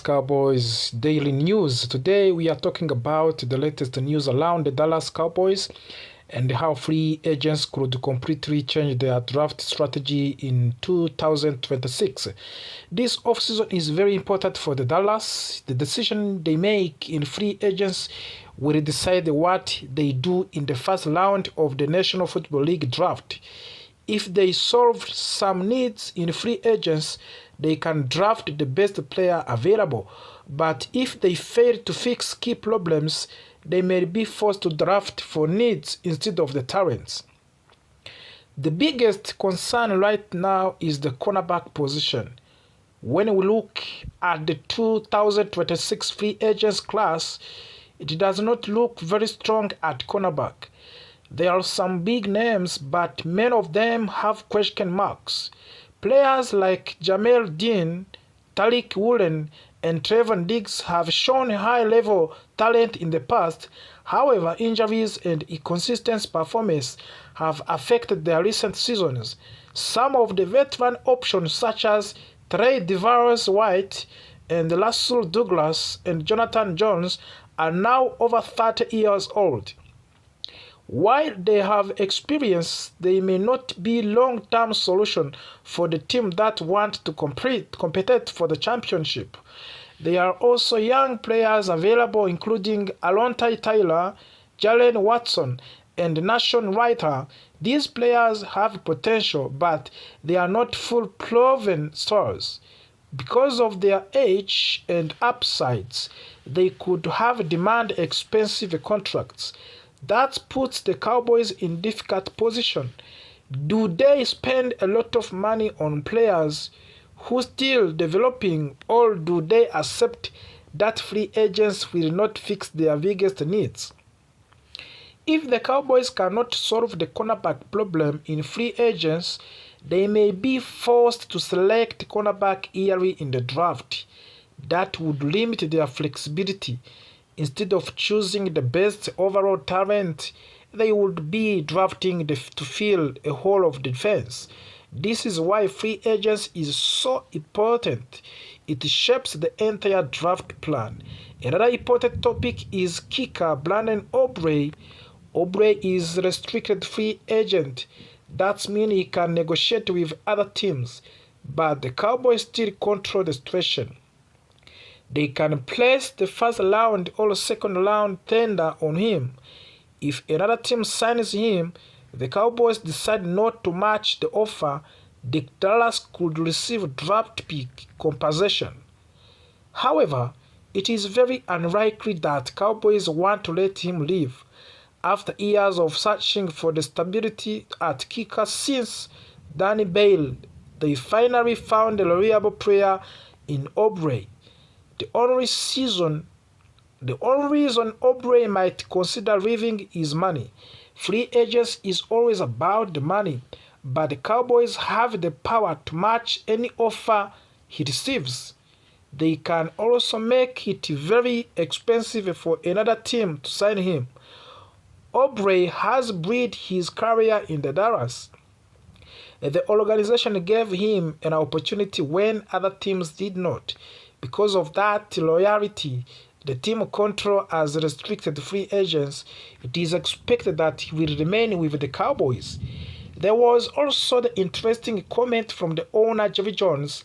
Cowboys daily news. Today we are talking about the latest news around the Dallas Cowboys and how free agents could completely change their draft strategy in 2026. This offseason is very important for the Dallas. The decision they make in free agents will decide what they do in the first round of the National Football League draft. If they solve some needs in free agents, they can draft the best player available. But if they fail to fix key problems, they may be forced to draft for needs instead of the talents. The biggest concern right now is the cornerback position. When we look at the 2026 free agents class, it does not look very strong at cornerback. There are some big names, but many of them have question marks. Players like Jamel Dean, Tariq Woolen, and Trevon Diggs have shown high-level talent in the past. However, injuries and inconsistent performance have affected their recent seasons. Some of the veteran options such as Trey DeVaris White and Russell Douglas and Jonathan Jones are now over 30 years old. While they have experience, they may not be long-term solution for the team that want to compete for the championship. There are also young players available including Alontae Taylor, Jalen Watson, and Nashon Writer. These players have potential, but they are not full proven stars. Because of their age and upsides, they could have demand expensive contracts. That puts the Cowboys in difficult position. Do they spend a lot of money on players who still developing, or do they accept that free agents will not fix their biggest needs? If the Cowboys cannot solve the cornerback problem in free agents, they may be forced to select cornerback early in the draft. That would limit their flexibility. Instead of choosing the best overall talent, they would be drafting to fill a hole of defense. This is why free agents is so important. It shapes the entire draft plan. Another important topic is kicker Brandon Aubrey. Aubrey is a restricted free agent. That means he can negotiate with other teams, but the Cowboys still control the situation. They can place the first round or second round tender on him. If another team signs him, the Cowboys decide not to match the offer, the Dallas could receive draft pick compensation. However, it is very unlikely that Cowboys want to let him leave. After years of searching for the stability at kicker since Danny Bale, they finally found a reliable player in Aubrey. The only reason Aubrey might consider leaving is money. Free agents is always about the money, but the Cowboys have the power to match any offer he receives. They can also make it very expensive for another team to sign him. Aubrey has built his career in the Dallas. The organization gave him an opportunity when other teams did not. Because of that loyalty, the team control as restricted free agents, it is expected that he will remain with the Cowboys. There was also the interesting comment from the owner, Jerry Jones.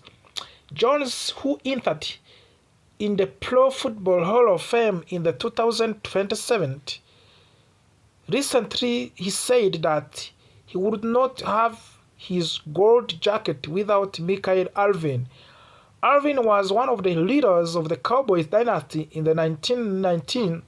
Jones, who entered in the Pro Football Hall of Fame in the 2027, recently he said that he would not have his gold jacket without Michael Irvin. Irvin was one of the leaders of the Cowboys dynasty in the 1919.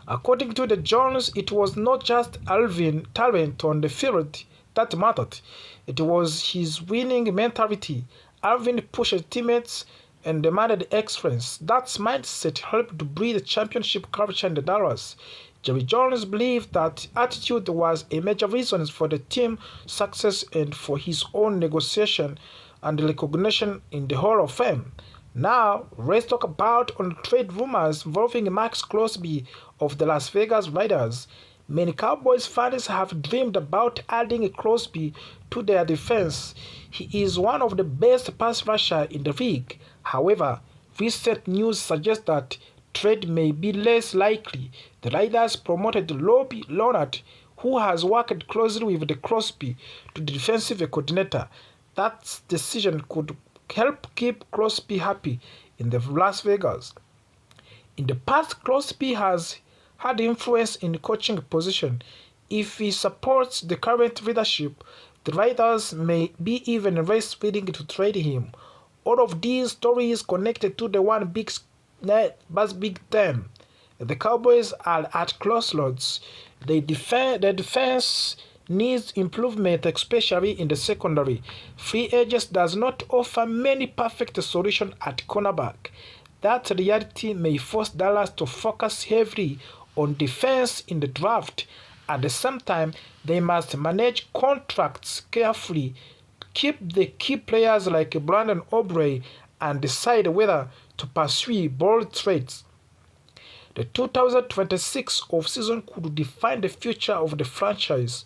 According to the Jones, it was not just Irvin's talent on the field that mattered. It was his winning mentality. Irvin pushed teammates and demanded excellence. That mindset helped to breed a championship culture in the Dallas. Jerry Jones believed that attitude was a major reason for the team's success and for his own negotiation and recognition in the Hall of Fame. Now, let's talk about on trade rumors involving Max Crosby of the Las Vegas Raiders. Many Cowboys fans have dreamed about adding Crosby to their defense. He is one of the best pass rushers in the league. However, Recent news suggests that trade may be less likely. The Raiders promoted Robbie Leonard, who has worked closely with the Crosby, to the defensive coordinator. That decision could help keep Crosby happy in the Las Vegas. In the past, Crosby has had influence in the coaching position. If he supports the current leadership, the Raiders may be even less willing to trade him. All of these stories connected to the one big term. The Cowboys are at crossroads. The defense needs improvement, especially in the secondary. Free agents does not offer many perfect solutions at cornerback. That reality may force Dallas to focus heavily on defense in the draft. At the same time, they must manage contracts carefully, keep the key players like Brandon Aubrey, and decide whether to pursue bold trades. The 2026 offseason could define the future of the franchise.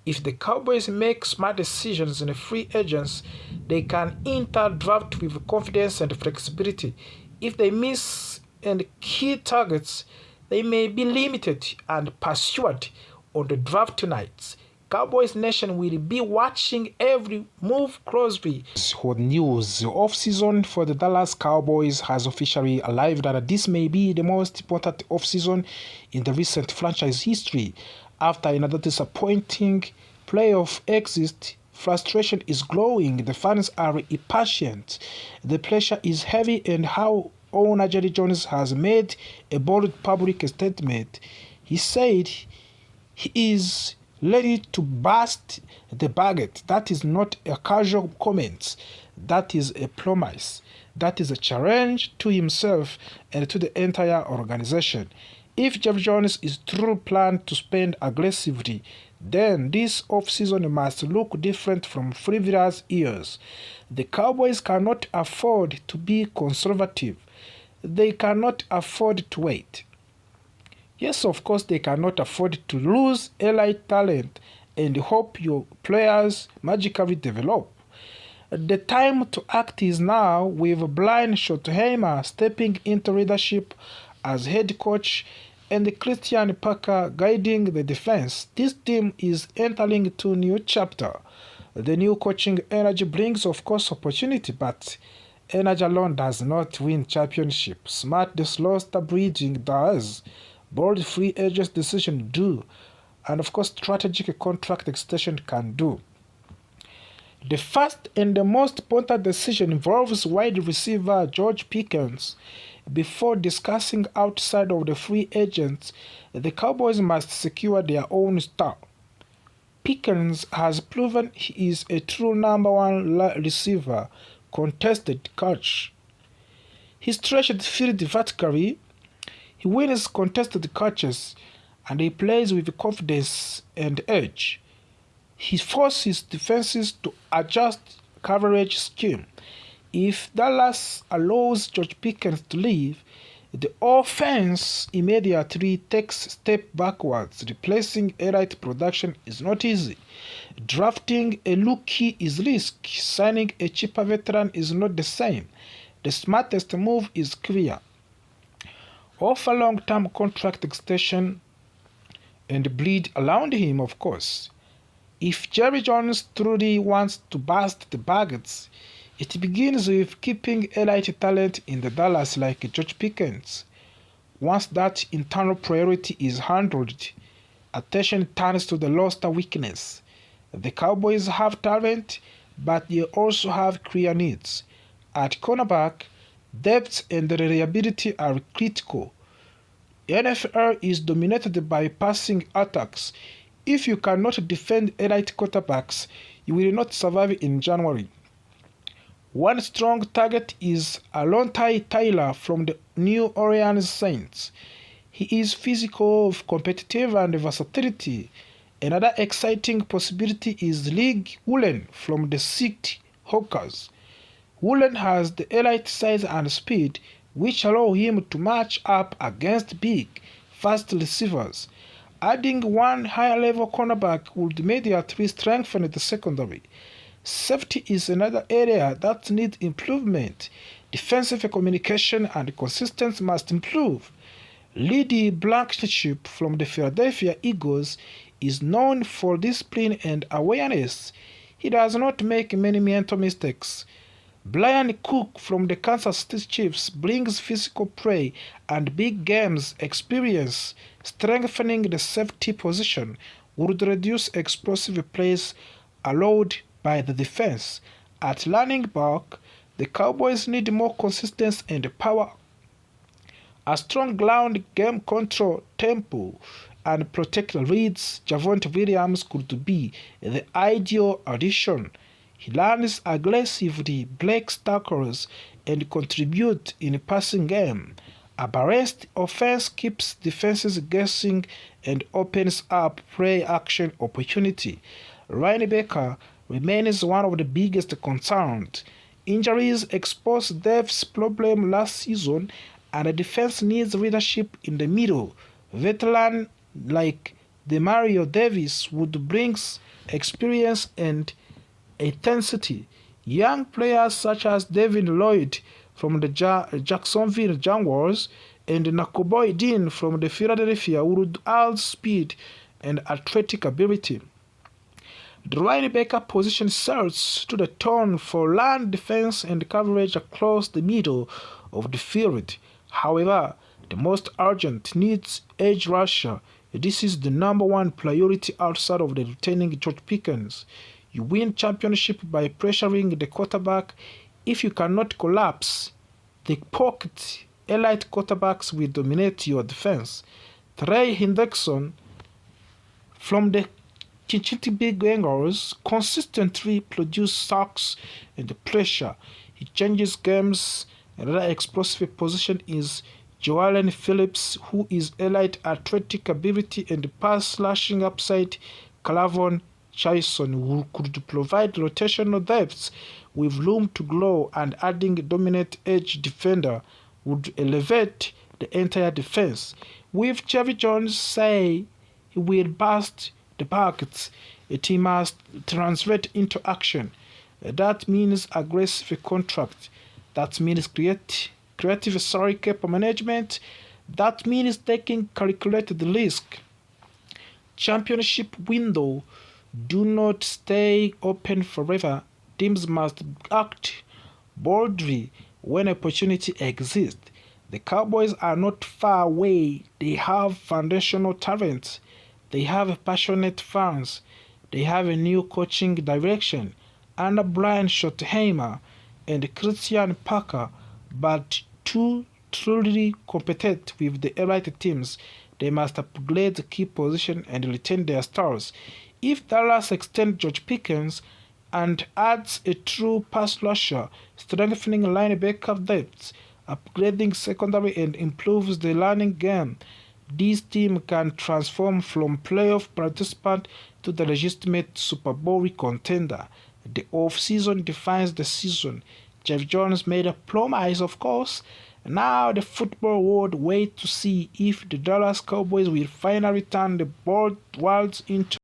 If the Cowboys make smart decisions in free agents, they can enter draft with confidence and flexibility. If they miss and key targets, they may be limited and pursued on the draft nights. Cowboys Nation will be watching every move closely. For news, the offseason for the Dallas Cowboys has officially arrived, and this may be the most important offseason in the recent franchise history. After another disappointing playoff exit, frustration is growing. The fans are impatient. The pressure is heavy, and how owner Jerry Jones has made a bold public statement. He said he is ready to burst the budget. That is not a casual comment. That is a promise. That is a challenge to himself and to the entire organization. If Jeff Jones is truly planned to spend aggressively, then this offseason must look different from previous years. The Cowboys cannot afford to be conservative. They cannot afford to wait. Yes, of course, they cannot afford to lose elite talent and hope your players magically develop. The time to act is now, with Brian Schottenheimer stepping into leadership as head coach and Christian Parker guiding the defense. This team is entering into a new chapter. The new coaching energy brings, of course, opportunity, but energy alone does not win championships. Smart roster breeding does. Bold free agent decision do, and of course strategic contract extension can do. The first and the most important decision involves wide receiver George Pickens. Before discussing outside of the free agents, the Cowboys must secure their own star. Pickens has proven he is a true number one receiver, contested catch. He stretched the field vertically. He wins contested catches, and he plays with confidence and edge. He forces defenses to adjust coverage scheme. If Dallas allows George Pickens to leave, the offense immediately takes a step backwards. Replacing elite production is not easy. Drafting a rookie is risky. Signing a cheaper veteran is not the same. The smartest move is clear. Offer long-term contract extension and bleed around him, of course. If Jerry Jones truly wants to burst the budgets, it begins with keeping elite talent in the Dallas like George Pickens. Once that internal priority is handled, attention turns to the roster weakness. The Cowboys have talent, but they also have clear needs. At cornerback, depth and reliability are critical. NFL is dominated by passing attacks. If you cannot defend elite quarterbacks, you will not survive in January. One strong target is Alontae Tyler from the New Orleans Saints. He is physical, competitive, and versatility. Another exciting possibility is League Woolen from the Seahawks. Woolen has the elite size and speed, which allow him to match up against big, fast receivers. Adding one higher-level cornerback would immediately strengthen the secondary. Safety is another area that needs improvement. Defensive communication and consistency must improve. Lee Blankenship from the Philadelphia Eagles is known for discipline and awareness. He does not make many mental mistakes. Brian Cook from the Kansas City Chiefs brings physical play and big games experience. Strengthening the safety position would reduce explosive plays allowed by the defense. At running back, the Cowboys need more consistency and power. A strong ground game control, tempo, and protect reads, Javonte Williams could be the ideal addition. He runs aggressively, breaks tackles, and contributes in the passing game. A balanced offense keeps defenses guessing and opens up play-action opportunity. Linebacker remains one of the biggest concerns. Injuries exposed Dave's problem last season, and the defense needs leadership in the middle. Veteran like Demario Davis would bring experience and intensity. Young players such as David Lloyd from the Jacksonville Jaguars and Nakobe Dean from the Philadelphia would add speed and athletic ability. The linebacker position sets to the tone for run defense and coverage across the middle of the field. However, the most urgent needs edge rusher. This is the number one priority outside of the retaining George Pickens. You win championship by pressuring the quarterback. If you cannot collapse the pocket, elite quarterbacks will dominate your defense. Trey Hendrickson from the Cincinnati Bengals consistently produces sacks and pressure. He changes games. Another explosive position is Joellen Phillips, who is elite athletic ability and pass slashing upside. Clavon Chason, who could provide rotational depth with room to grow, and adding a dominant edge defender would elevate the entire defense. With Chevy Jones say he will bust the buckets, it must translate into action. That means aggressive contract. That means creative salary cap management. That means taking calculated risk. Championship window do not stay open forever. Teams must act boldly when opportunity exists. The Cowboys are not far away. They have foundational talent. They have passionate fans. They have a new coaching direction under Brian Schottenheimer and Christian Parker, but to truly compete with the elite teams, they must upgrade the key position and retain their stars. If Dallas extends George Pickens and adds a true pass rusher, strengthening linebacker depth, upgrading secondary, and improves the running game, this team can transform from playoff participant to the legitimate Super Bowl contender. The off-season defines the season. Jeff Jones made a promise, of course. Now the football world waits to see if the Dallas Cowboys will finally turn the world into